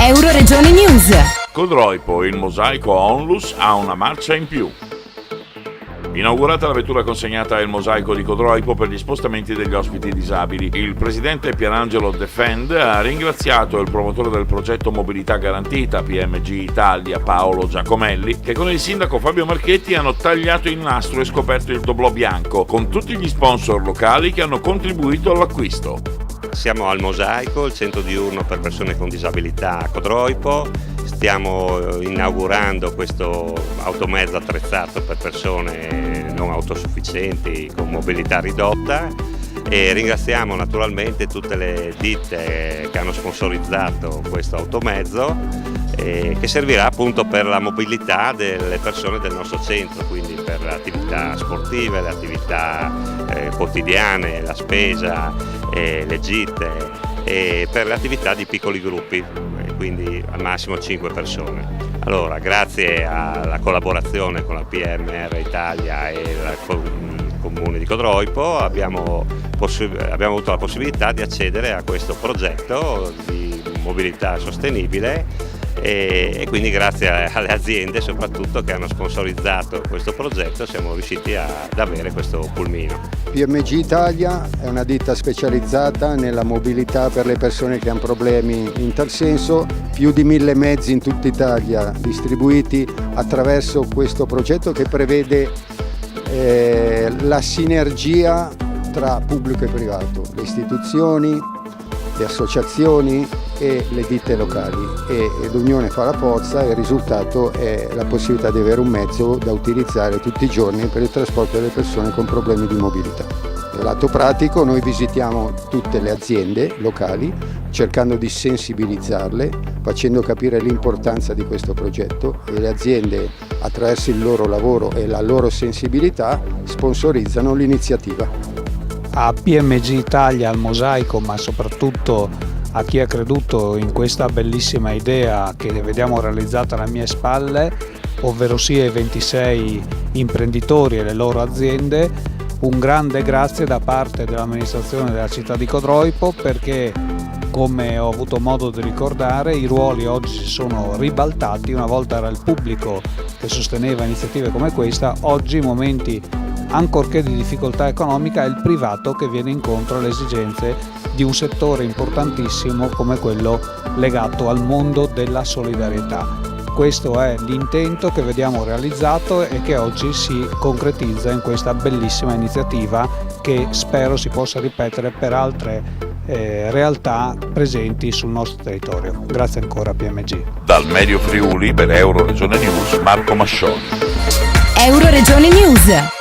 Euroregione News. Codroipo, il mosaico Onlus ha una marcia in più. Inaugurata la vettura consegnata al mosaico di Codroipo per gli spostamenti degli ospiti disabili, il presidente Pierangelo Defend ha ringraziato il promotore del progetto Mobilità Garantita PMG Italia, Paolo Giacomelli, che con il sindaco Fabio Marchetti hanno tagliato il nastro e scoperto il doblò bianco, con tutti gli sponsor locali che hanno contribuito all'acquisto. Siamo al Mosaico, il centro diurno per persone con disabilità a Codroipo. Stiamo inaugurando questo automezzo attrezzato per persone non autosufficienti con mobilità ridotta e ringraziamo naturalmente tutte le ditte che hanno sponsorizzato questo automezzo che servirà appunto per la mobilità delle persone del nostro centro, quindi per le attività sportive, le attività quotidiane, la spesa, le gite e per le attività di piccoli gruppi, quindi al massimo 5 persone. Allora, grazie alla collaborazione con la PMR Italia e il Comune di Codroipo abbiamo avuto la possibilità di accedere a questo progetto di mobilità sostenibile e quindi grazie alle aziende soprattutto che hanno sponsorizzato questo progetto siamo riusciti ad avere questo pulmino. PMG Italia è una ditta specializzata nella mobilità per le persone che hanno problemi in tal senso, più di 1000 mezzi in tutta Italia distribuiti attraverso questo progetto che prevede la sinergia tra pubblico e privato, le istituzioni, le associazioni e le ditte locali e l'unione fa la forza e il risultato è la possibilità di avere un mezzo da utilizzare tutti i giorni per il trasporto delle persone con problemi di mobilità. Dal lato pratico noi visitiamo tutte le aziende locali cercando di sensibilizzarle, facendo capire l'importanza di questo progetto e le aziende attraverso il loro lavoro e la loro sensibilità sponsorizzano l'iniziativa. A PMG Italia, al Mosaico, ma soprattutto a chi ha creduto in questa bellissima idea che vediamo realizzata alle mie spalle, ovvero sia i 26 imprenditori e le loro aziende, un grande grazie da parte dell'amministrazione della città di Codroipo perché, come ho avuto modo di ricordare, i ruoli oggi si sono ribaltati. Una volta era il pubblico che sosteneva iniziative come questa, oggi in momenti ancorché di difficoltà economica è il privato che viene incontro alle esigenze di un settore importantissimo come quello legato al mondo della solidarietà. Questo è l'intento che vediamo realizzato e che oggi si concretizza in questa bellissima iniziativa che spero si possa ripetere per altre realtà presenti sul nostro territorio. Grazie ancora PMG. Dal Medio Friuli per Euroregione News, Marco Mascioni. Euroregione News.